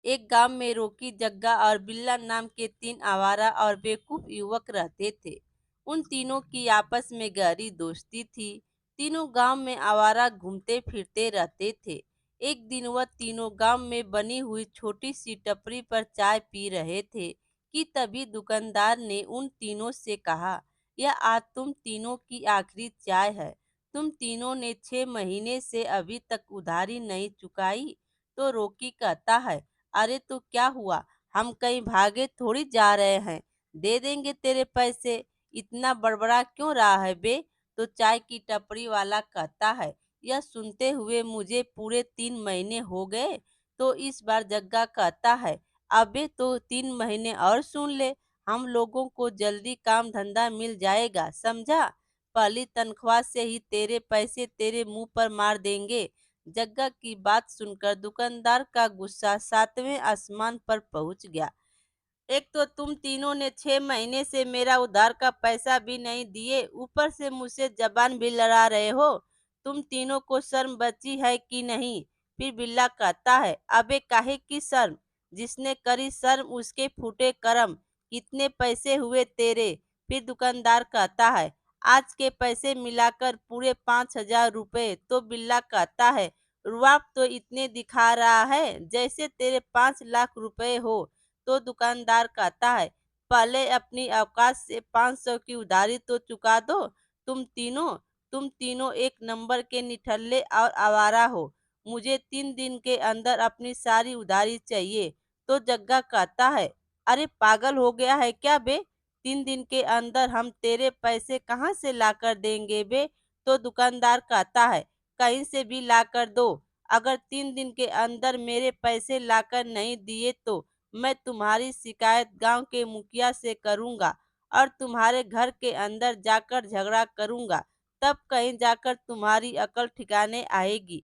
एक गांव में रोकी, जग्गा और बिल्ला नाम के तीन आवारा और बेवकूफ युवक रहते थे। उन तीनों की आपस में गहरी दोस्ती थी। तीनों गांव में आवारा घूमते फिरते रहते थे। एक दिन वह तीनों गांव में बनी हुई छोटी सी टपरी पर चाय पी रहे थे कि तभी दुकानदार ने उन तीनों से कहा, यह आज तुम तीनों की आखिरी चाय है। तुम तीनों ने 6 महीने से अभी तक उधारी नहीं चुकाई। तो रोकी कहता है, अरे तो क्या हुआ, हम कहीं भागे थोड़ी जा रहे हैं, दे देंगे तेरे पैसे, इतना बड़बड़ा क्यों रहा है बे। तो चाय की टपरी वाला कहता है, यह सुनते हुए मुझे पूरे 3 महीने हो गए। तो इस बार जग्गा कहता है, अबे तो 3 महीने और सुन ले, हम लोगों को जल्दी काम धंधा मिल जाएगा, समझा। पहली तनख्वाह से ही तेरे पैसे तेरे मुंह पर मार देंगे। जग्गा की बात सुनकर दुकानदार का गुस्सा 7वें आसमान पर पहुंच गया। एक तो तुम तीनों ने 6 महीने से मेरा उधार का पैसा भी नहीं दिए, ऊपर से मुझसे जबान भी लड़ा रहे हो। तुम तीनों को शर्म बची है कि नहीं। फिर बिल्ला कहता है, अबे काहे की शर्म, जिसने करी शर्म उसके फूटे करम, कितने पैसे हुए तेरे। फिर दुकानदार कहता है, आज के पैसे मिलाकर पूरे 5,000 रुपए। तो बिल्ला कहता है, रुआब तो इतने दिखा रहा है जैसे तेरे 5 लाख रुपए हो। तो दुकानदार कहता है, पहले अपनी औकात से 500 की उधारी तो चुका दो। तुम तीनों एक नंबर के निठल्ले और आवारा हो। मुझे 3 दिन के अंदर अपनी सारी उधारी चाहिए। तो जग्गा कहता है, अरे पागल हो गया है क्या बे, 3 दिन के अंदर हम तेरे पैसे कहाँ से लाकर देंगे बे। तो दुकानदार कहता है, कहीं से भी लाकर दो। अगर 3 दिन के अंदर मेरे पैसे लाकर नहीं दिए तो मैं तुम्हारी शिकायत गांव के मुखिया से करूंगा और तुम्हारे घर के अंदर जाकर झगड़ा करूंगा। तब कहीं जाकर तुम्हारी अकल ठिकाने आएगी।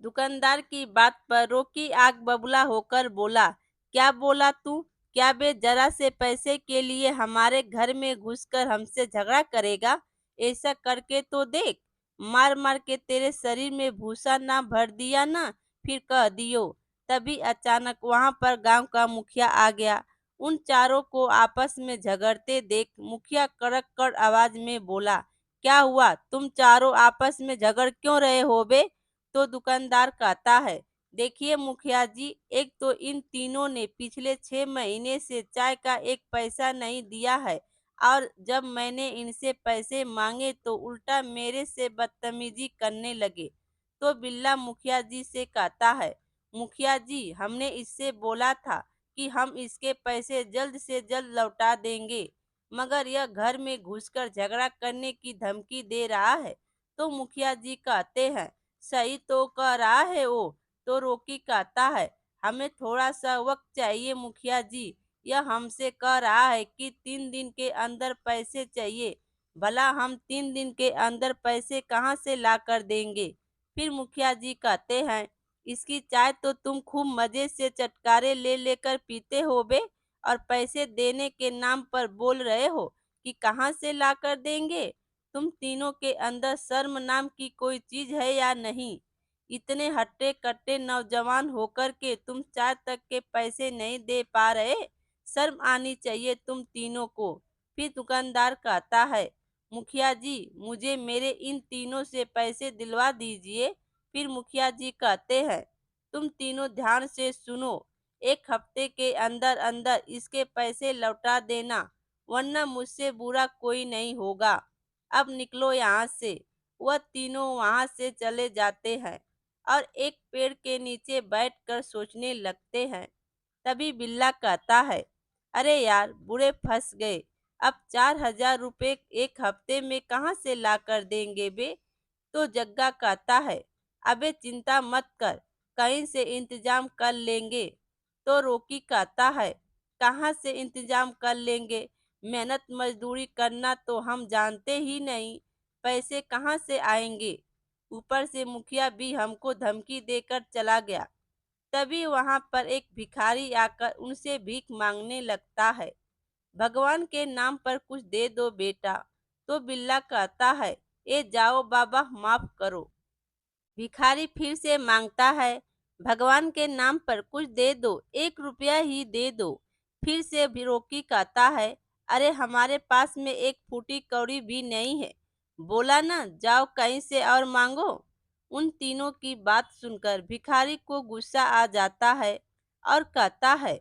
दुकानदार की बात पर रोकी आग बबूला होकर बोला, क्या बोला तू, क्या बे जरा से पैसे के लिए हमारे घर में घुसकर हमसे झगड़ा करेगा। ऐसा करके तो देख, मार मार के तेरे शरीर में भूसा ना भर दिया ना, फिर कह दियो। तभी अचानक वहां पर गांव का मुखिया आ गया। उन चारों को आपस में झगड़ते देख मुखिया कड़क कर आवाज में बोला, क्या हुआ, तुम चारों आपस में झगड़ क्यों रहे हो बे। तो दुकानदार कहता है, देखिए मुखिया जी, एक तो इन तीनों ने पिछले 6 महीने से चाय का एक पैसा नहीं दिया है और जब मैंने इनसे पैसे मांगे तो उल्टा मेरे से बदतमीजी करने लगे। तो बिल्ला मुखिया जी से कहता है, मुखिया जी, हमने इससे बोला था कि हम इसके पैसे जल्द से जल्द लौटा देंगे, मगर यह घर में घुसकर झगड़ा करने की धमकी दे रहा है। तो मुखिया जी कहते हैं, सही तो कह रहा है वो। तो रोकी कहता है, हमें थोड़ा सा वक्त चाहिए मुखिया जी, यह हमसे कह रहा है कि 3 दिन के अंदर पैसे चाहिए, भला हम 3 दिन के अंदर पैसे कहाँ से ला कर देंगे। फिर मुखिया जी कहते हैं, इसकी चाय तो तुम खूब मजे से चटकारे ले लेकर पीते हो बे, और पैसे देने के नाम पर बोल रहे हो कि कहाँ से ला कर देंगे। तुम तीनों के अंदर शर्म नाम की कोई चीज है या नहीं। इतने हट्टे कट्टे नौजवान होकर के तुम चाय तक के पैसे नहीं दे पा रहे, शर्म आनी चाहिए तुम तीनों को। फिर दुकानदार कहता है, मुखिया जी, मुझे मेरे इन तीनों से पैसे दिलवा दीजिए। फिर मुखिया जी कहते हैं, तुम तीनों ध्यान से सुनो, 1 हफ्ते के अंदर अंदर इसके पैसे लौटा देना, वरना मुझसे बुरा कोई नहीं होगा। अब निकलो यहाँ से। वह तीनों वहां से चले जाते हैं और एक पेड़ के नीचे बैठकर सोचने लगते हैं। तभी बिल्ला कहता है, अरे यार, बुरे फंस गए, अब 4,000 रुपये 1 हफ्ते में कहाँ से ला कर देंगे बे। तो जग्गा कहता है, अबे चिंता मत कर, कहीं से इंतजाम कर लेंगे। तो रोकी कहता है, कहाँ से इंतजाम कर लेंगे, मेहनत मजदूरी करना तो हम जानते ही नहीं, पैसे कहाँ से आएंगे। ऊपर से मुखिया भी हमको धमकी देकर चला गया। तभी वहां पर एक भिखारी आकर उनसे भीख मांगने लगता है, भगवान के नाम पर कुछ दे दो बेटा। तो बिल्ला कहता है, ए जाओ बाबा, माफ करो। भिखारी फिर से मांगता है, भगवान के नाम पर कुछ दे दो, 1 रुपया ही दे दो। फिर से भी रोकी कहता है, अरे हमारे पास में एक फूटी कौड़ी भी नहीं है। बोला ना, जाओ कहीं से और मांगो। उन तीनों की बात सुनकर भिखारी को गुस्सा आ जाता है और कहता है,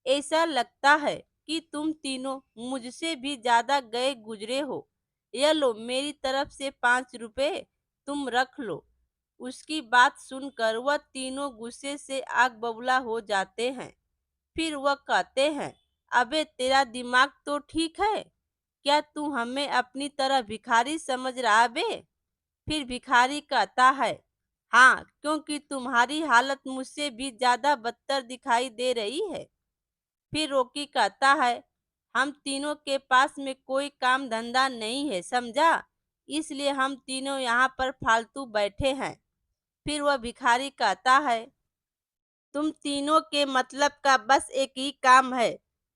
ऐसा लगता है कि तुम तीनों मुझसे भी ज्यादा गए गुजरे हो। यह लो मेरी तरफ से 5 रुपए, तुम रख लो। उसकी बात सुनकर वह तीनों गुस्से से आग बबूला हो जाते हैं। फिर वह कहते हैं, अबे तेरा दिमाग तो ठीक है, क्या तू हमें अपनी तरह भिखारी समझ रहा बे? फिर भिखारी कहता है, हाँ, क्योंकि तुम्हारी हालत मुझसे भी ज्यादा बदतर दिखाई दे रही है। फिर रोकी कहता है, हम तीनों के पास में कोई काम धंधा नहीं है, समझा? इसलिए हम तीनों यहाँ पर फालतू बैठे हैं। फिर वह भिखारी कहता है, तुम तीनों के मतलब का बस एक ही काम है,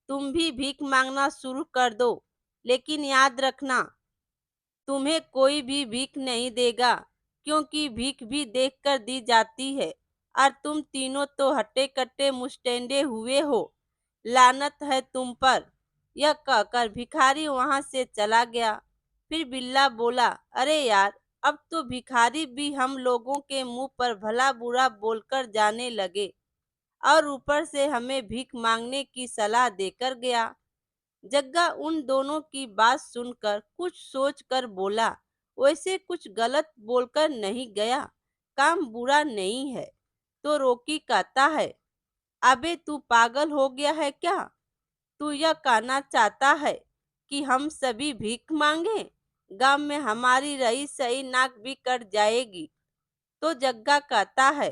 तुम भी भीख मांगना शुरू कर दो। लेकिन याद रखना, तुम्हें कोई भी भीख नहीं देगा, क्योंकि भीख भी देखकर दी जाती है। और तुम तीनों तो हट्टे कट्टे मुस्टैंडे हुए हो, लानत है तुम पर। यह कहकर भिखारी वहां से चला गया। फिर बिल्ला बोला, अरे यार, अब तो भिखारी भी हम लोगों के मुंह पर भला बुरा बोलकर जाने लगे, और ऊपर से हमें भीख मांगने की सलाह देकर गया। जग्गा उन दोनों की बात सुनकर कुछ सोचकर बोला, वैसे कुछ गलत बोलकर नहीं गया, काम बुरा नहीं है। तो रोकी कहता है, अबे तू पागल हो गया है क्या? तू यह कहना चाहता है कि हम सभी भीख मांगे? गांव में हमारी रही सही नाक भी कट जाएगी। तो जग्गा कहता है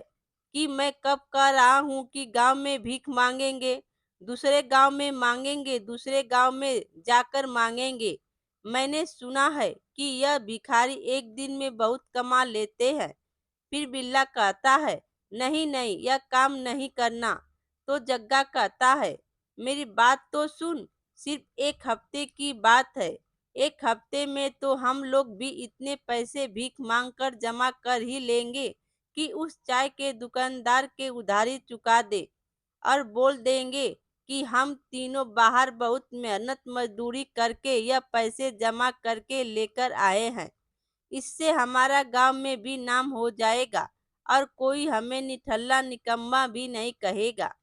कि मैं कब कह रहा हूँ कि गांव में भीख मांगेंगे? दूसरे गांव में मांगेंगे, दूसरे गांव में जाकर मांगेंगे। मैंने सुना है कि यह भिखारी एक दिन में बहुत कमा लेते हैं। फिर बिल्ला कहता है, नहीं नहीं, यह काम नहीं करना। तो जग्गा कहता है, मेरी बात तो सुन, सिर्फ 1 हफ्ते की बात है। 1 हफ्ते में तो हम लोग भी इतने पैसे भीख मांग कर जमा कर ही लेंगे कि उस चाय के दुकानदार के उधारी चुका दे, और बोल देंगे कि हम तीनों बाहर बहुत मेहनत मजदूरी करके यह पैसे जमा करके लेकर आए हैं। इससे हमारा गांव में भी नाम हो जाएगा, और कोई हमें निठल्ला निकम्मा भी नहीं कहेगा।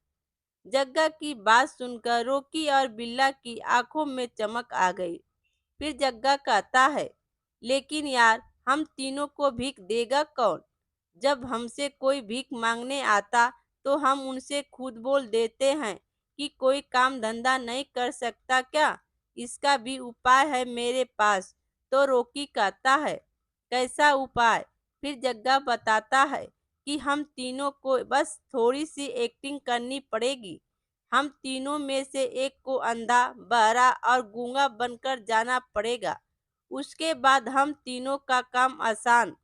जग्गा की बात सुनकर रोकी और बिल्ला की आंखों में चमक आ गई। फिर जग्गा कहता है, लेकिन यार, हम तीनों को भीख देगा कौन? जब हमसे कोई भीख मांगने आता तो हम उनसे खुद बोल देते हैं कि कोई काम धंधा नहीं कर सकता क्या? इसका भी उपाय है मेरे पास। तो रोकी कहता है, कैसा उपाय? फिर जग्गा बताता है कि हम तीनों को बस थोड़ी सी एक्टिंग करनी पड़ेगी। हम तीनों में से एक को अंधा, बहरा और गूंगा बनकर जाना पड़ेगा। उसके बाद हम तीनों का काम आसान।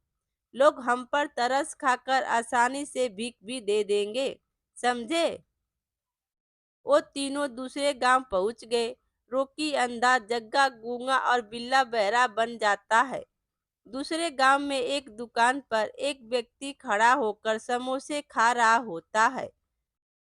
लोग हम पर तरस खाकर आसानी से भीख भी दे देंगे, समझे? वो तीनों दूसरे गांव पहुंच गए। रोकी अंधा, जग्गा गूंगा और बिल्ला बहरा बन जाता है। दूसरे गांव में एक दुकान पर एक व्यक्ति खड़ा होकर समोसे खा रहा होता है।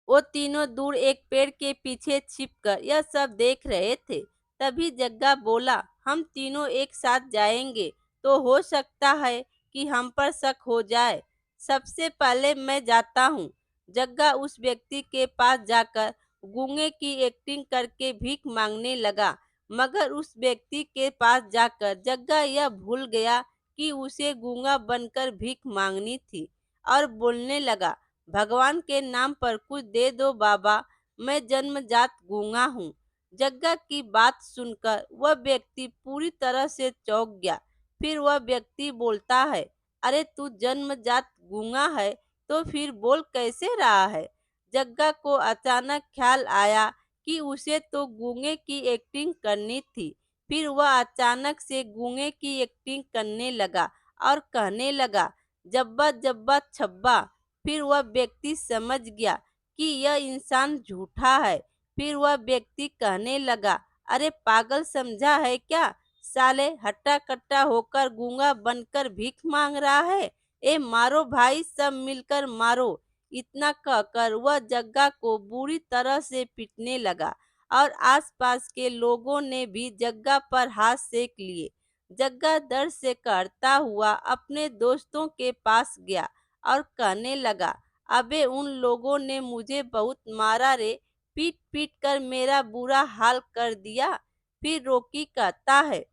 वो तीनों दूर एक पेड़ के पीछे छिपकर यह सब देख रहे थे। तभी जग्गा बोला, हम तीनों एक साथ जाएंगे तो हो सकता है कि हम पर शक हो जाए। सबसे पहले मैं जाता हूँ। जग्गा उस व्यक्ति के पास जाकर गूंगे की एक्टिंग करके भीख मांगने लगा। मगर उस व्यक्ति के पास जाकर जग्गा यह भूल गया कि उसे गूंगा बनकर भीख मांगनी थी, और बोलने लगा, भगवान के नाम पर कुछ दे दो बाबा, मैं जन्मजात गूंगा हूँ। जग्गा की बात सुनकर वह व्यक्ति पूरी तरह से चौंक गया। फिर वह व्यक्ति बोलता है, अरे तू जन्मजात गूंगा है तो फिर बोल कैसे रहा है? जग्गा को अचानक ख्याल आया कि उसे तो गूंगे की एक्टिंग करनी थी। फिर वह अचानक से गूंगे की एक्टिंग करने लगा और कहने लगा, जब्बा जब्बा छब्बा। फिर वह व्यक्ति समझ गया कि यह इंसान झूठा है। फिर वह व्यक्ति कहने लगा, अरे पागल समझा है क्या? साले हट्टा कट्टा होकर गूंगा बनकर भीख मांग रहा है। ए मारो भाई, सब मिलकर मारो। इतना कहकर वह जग्गा को बुरी तरह से पीटने लगा और आसपास के लोगों ने भी जग्गा पर हाथ सेक लिए। जग्गा दर्द से करता हुआ अपने दोस्तों के पास गया और कहने लगा, अबे उन लोगों ने मुझे बहुत मारा रे, पीट पीट कर मेरा बुरा हाल कर दिया। फिर रॉकी कहता है,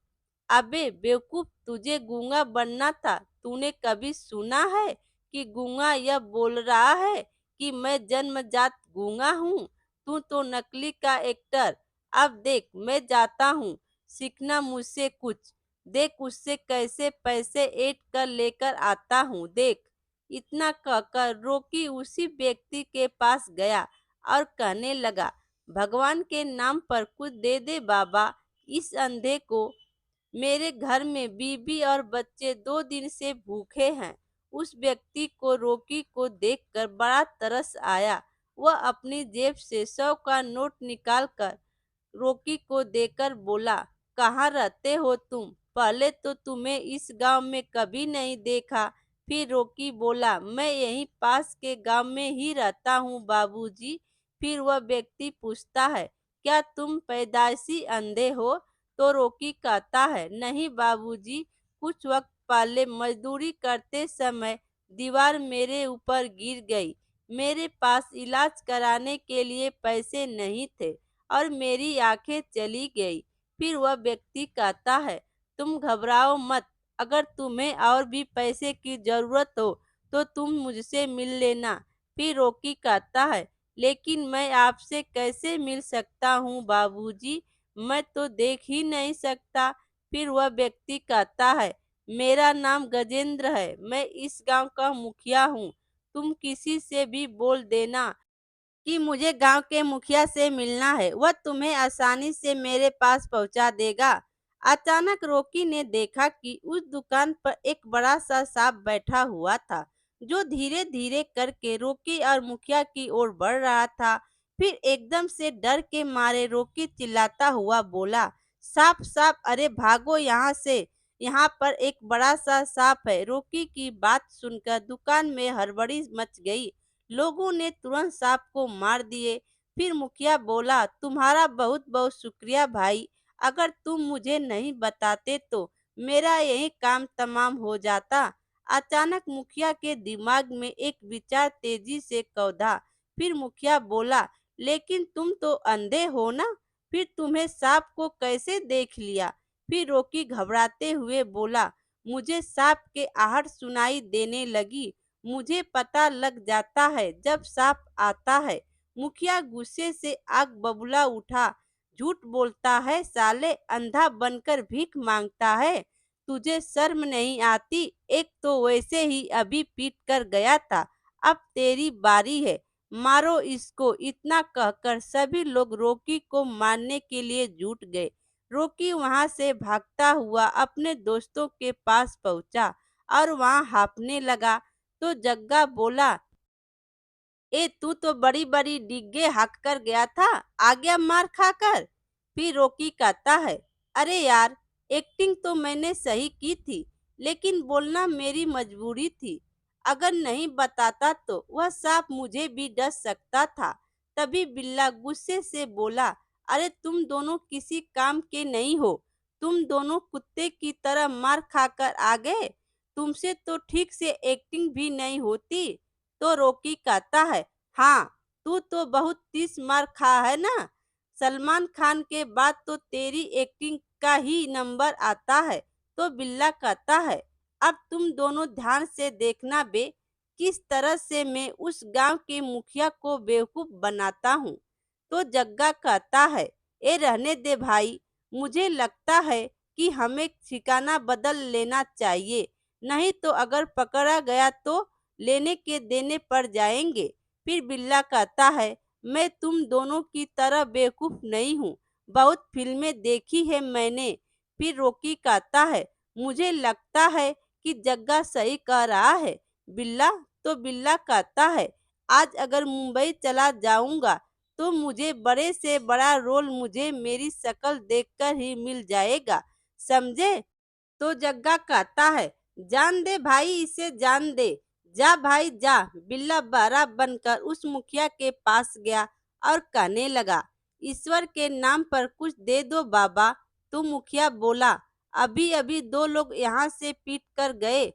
अबे बेवकूफ, तुझे गूंगा बनना था। तूने कभी सुना है कि गूंगा यह बोल रहा है कि मैं जन्मजात गूंगा हूँ? तू तो नकली का एक्टर। अब देख, मैं जाता हूँ, सीखना मुझसे कुछ। देख उससे कैसे पैसे ऐंठ कर लेकर आता हूँ, देख। इतना कहकर रॉकी उसी व्यक्ति के पास गया और कहने लगा, भगवान के नाम पर कुछ दे दे बाबा, इस अंधे को। मेरे घर में बीबी और बच्चे 2 दिन से भूखे हैं। उस व्यक्ति को रॉकी को देखकर बड़ा तरस आया। वह अपनी जेब से 100 का नोट निकालकर रॉकी को देकर बोला, कहाँ रहते हो तुम? पहले तो तुम्हें इस गांव में कभी नहीं देखा। फिर रॉकी बोला, मैं यहीं पास के गांव में ही रहता हूँ बाबूजी। फिर वह व्यक्ति पूछता है, क्या तुम पैदाइशी अंधे हो? तो रॉकी कहता है, नहीं बाबूजी, कुछ वक्त पहले मजदूरी करते समय दीवार मेरे ऊपर गिर गई। मेरे पास इलाज कराने के लिए पैसे नहीं थे और मेरी आंखें चली गई। फिर वह व्यक्ति कहता है, तुम घबराओ मत, अगर तुम्हें और भी पैसे की जरूरत हो तो तुम मुझसे मिल लेना। फिर रॉकी कहता है, लेकिन मैं आपसे कैसे मिल सकता हूँ बाबूजी, मैं तो देख ही नहीं सकता। फिर वह व्यक्ति कहता है, मेरा नाम गजेंद्र है, मैं इस गांव का मुखिया हूँ। तुम किसी से भी बोल देना कि मुझे गांव के मुखिया से मिलना है, वह तुम्हें आसानी से मेरे पास पहुंचा देगा। अचानक रॉकी ने देखा कि उस दुकान पर एक बड़ा सा सांप बैठा हुआ था, जो धीरे धीरे करके रॉकी और मुखिया की ओर बढ़ रहा था। फिर एकदम से डर के मारे रॉकी चिल्लाता हुआ बोला, सांप सांप, अरे भागो यहाँ से, यहाँ पर एक बड़ा सा सांप है। रॉकी की बात सुनकर दुकान में हड़बड़ी मच गई। लोगों ने तुरंत सांप को मार दिए। फिर मुखिया बोला, तुम्हारा बहुत बहुत शुक्रिया भाई, अगर तुम मुझे नहीं बताते तो मेरा यही काम तमाम हो जाता। अचानक मुखिया के दिमाग में एक विचार तेजी से कौंधा। फिर मुखिया बोला, लेकिन तुम तो अंधे हो ना, फिर तुम्हें सांप को कैसे देख लिया? फिर रॉकी घबराते हुए बोला, मुझे सांप के आहट सुनाई देने लगी, मुझे पता लग जाता है जब सांप आता है। मुखिया गुस्से से आग बबूला उठा, झूठ बोलता है साले, अंधा बनकर भीख मांगता है, तुझे शर्म नहीं आती? एक तो वैसे ही अभी पीट कर गया था, अब तेरी बारी है, मारो इसको। इतना कहकर सभी लोग रॉकी को मारने के लिए जुट गए। रॉकी वहां से भागता हुआ अपने दोस्तों के पास पहुंचा और वहां हाँफने लगा। तो जग्गा बोला, ए तू तो बड़ी बड़ी डिग्गे हाँक कर गया था, आ गया मार खाकर। फिर रॉकी कहता है, अरे यार, एक्टिंग तो मैंने सही की थी, लेकिन बोलना मेरी मजबूरी थी। अगर नहीं बताता तो वह सांप मुझे भी डस सकता था। तभी बिल्ला गुस्से से बोला, अरे तुम दोनों किसी काम के नहीं हो, तुम दोनों कुत्ते की तरह मार खाकर आ गए, तुमसे तो ठीक से एक्टिंग भी नहीं होती। तो रॉकी कहता है, हाँ, तू तो बहुत 30 मार खा है ना, सलमान खान के बाद तो तेरी एक्टिंग का ही नंबर आता है। तो बिल्ला कहता है, अब तुम दोनों ध्यान से देखना बे, किस तरह से मैं उस गांव के मुखिया को बेवकूफ बनाता हूँ। तो जग्गा कहता है, ए रहने दे भाई, मुझे लगता है कि हमें ठिकाना बदल लेना चाहिए, नहीं तो अगर पकड़ा गया तो लेने के देने पड़ जाएंगे। फिर बिल्ला कहता है, मैं तुम दोनों की तरह बेवकूफ नहीं हूँ, बहुत फिल्में देखी है मैंने। फिर रॉकी कहता है, मुझे लगता है कि जग्गा सही कह रहा है बिल्ला। तो बिल्ला कहता है, आज अगर मुंबई चला जाऊंगा तो मुझे बड़े से बड़ा रोल मुझे मेरी शक्ल देखकर ही मिल जाएगा, समझे? तो जग्गा कहता है, जान दे भाई, इसे जान दे, जा भाई जा। बिल्ला बहरा बनकर उस मुखिया के पास गया और कहने लगा, ईश्वर के नाम पर कुछ दे दो बाबा। तो मुखिया बोला, अभी अभी दो लोग यहाँ से पीट कर गए।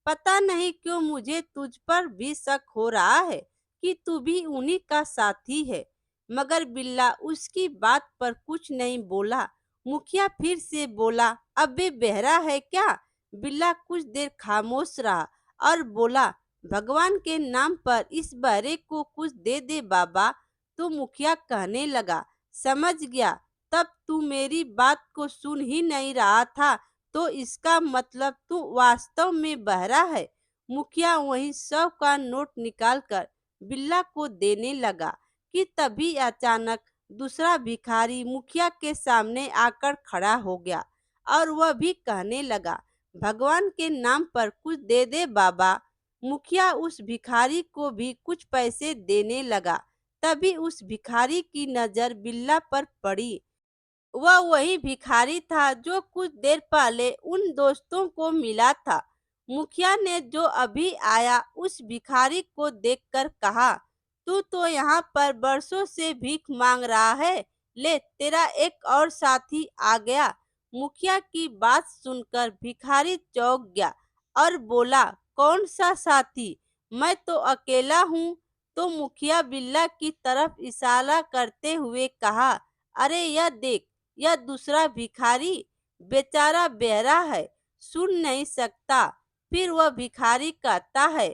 पता नहीं क्यों मुझे तुझ पर भी शक हो रहा है कि तू भी उन्हीं का साथी है। मगर बिल्ला उसकी बात पर कुछ नहीं बोला। मुखिया फिर से बोला, अबे बहरा है क्या? बिल्ला कुछ देर खामोश रहा और बोला, भगवान के नाम पर इस बहरे को कुछ दे दे बाबा। तो मुखिया कहने लगा, समझ गया, तब तू मेरी बात को सुन ही नहीं रहा था, तो इसका मतलब तू वास्तव में बहरा है। मुखिया वहीं 100 का नोट निकालकर बिल्ला को देने लगा कि तभी अचानक दूसरा भिखारी मुखिया के सामने आकर खड़ा हो गया और वह भी कहने लगा, भगवान के नाम पर कुछ दे दे बाबा। मुखिया उस भिखारी को भी कुछ पैसे देने लगा। तभी उस भिखारी की नजर बिल्ला पर पड़ी। वह वही भिखारी था जो कुछ देर पहले उन दोस्तों को मिला था। मुखिया ने जो अभी आया उस भिखारी को देखकर कहा, तू तो यहाँ पर बरसों से भीख मांग रहा है, ले तेरा एक और साथी आ गया। मुखिया की बात सुनकर भिखारी चौंक गया और बोला, कौन सा साथी? मैं तो अकेला हूँ। तो मुखिया बिल्ला की तरफ इशारा करते हुए कहा, अरे यह देख, यह दूसरा भिखारी बेचारा बहरा है, सुन नहीं सकता। फिर वह भिखारी कहता है,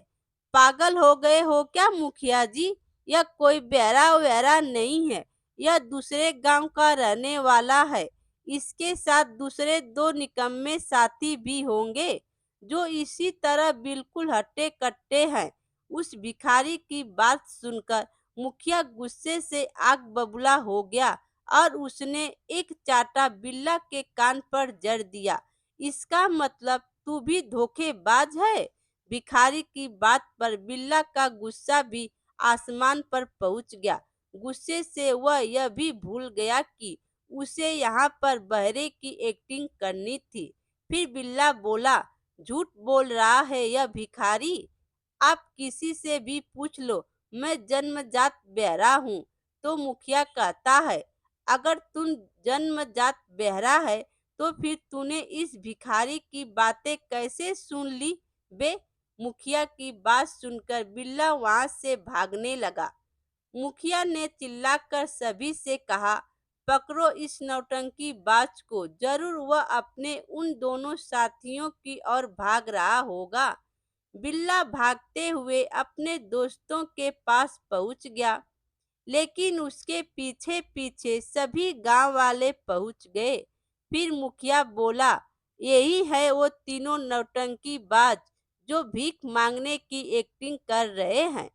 पागल हो गए हो क्या मुखिया जी? यह कोई बहरा वहरा नहीं है, यह दूसरे गांव का रहने वाला है। इसके साथ दूसरे दो निकम्मे साथी भी होंगे जो इसी तरह बिल्कुल हट्टे कट्टे हैं। उस भिखारी की बात सुनकर मुखिया गुस्से से आग बबूला हो गया और उसने एक चाटा बिल्ला के कान पर जड़ दिया। इसका मतलब तू भी धोखेबाज है। भिखारी की बात पर बिल्ला का गुस्सा भी आसमान पर पहुंच गया। गुस्से से वह यह भी भूल गया कि उसे यहाँ पर बहरे की एक्टिंग करनी थी। फिर बिल्ला बोला, झूठ बोल रहा है यह भिखारी। आप किसी से भी पूछ लो, मैं जन्मजात बहरा हूँ। तो मुखिया कहता है, अगर तुम जन्मजात बहरा है तो फिर तूने इस भिखारी की बातें कैसे सुन ली बे? मुखिया की बात सुनकर बिल्ला वहां से भागने लगा। मुखिया ने चिल्लाकर सभी से कहा, पकड़ो इस नौटंकी बाज को, जरूर वह अपने उन दोनों साथियों की ओर भाग रहा होगा। बिल्ला भागते हुए अपने दोस्तों के पास पहुंच गया, लेकिन उसके पीछे पीछे सभी गांव वाले पहुंच गए। फिर मुखिया बोला, यही है वो तीनों नौटंकी बाज जो भीख मांगने की एक्टिंग कर रहे हैं।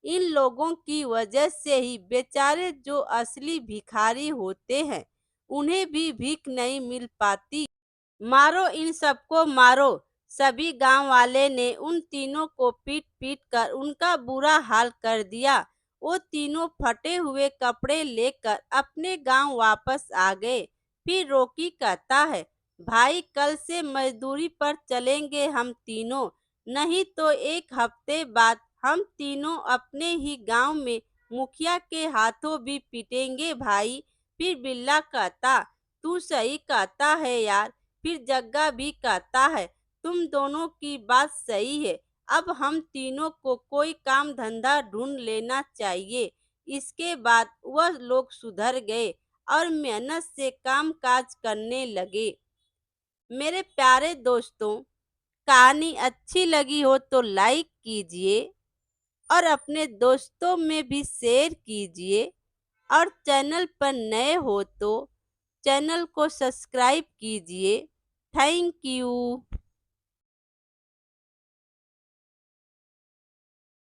इन लोगों की वजह से ही बेचारे जो असली भिखारी होते हैं उन्हें भी भीख नहीं मिल पाती। मारो इन सबको मारो। सभी गांव वाले ने उन तीनों को पीट पीट कर उनका बुरा हाल कर दिया। वो तीनों फटे हुए कपड़े लेकर अपने गांव वापस आ गए। फिर रोकी कहता है, भाई कल से मजदूरी पर चलेंगे हम तीनों, नहीं तो एक हफ्ते बाद हम तीनों अपने ही गांव में मुखिया के हाथों भी पीटेंगे भाई। फिर बिल्ला कहता, तू सही कहता है यार। फिर जग्गा भी कहता है, तुम दोनों की बात सही है, अब हम तीनों को कोई काम धंधा ढूंढ लेना चाहिए। इसके बाद वह लोग सुधर गए और मेहनत से काम काज करने लगे। मेरे प्यारे दोस्तों, कहानी अच्छी लगी हो तो लाइक कीजिए और अपने दोस्तों में भी शेयर कीजिए, और चैनल पर नए हो तो चैनल को सब्सक्राइब कीजिए। Thank you.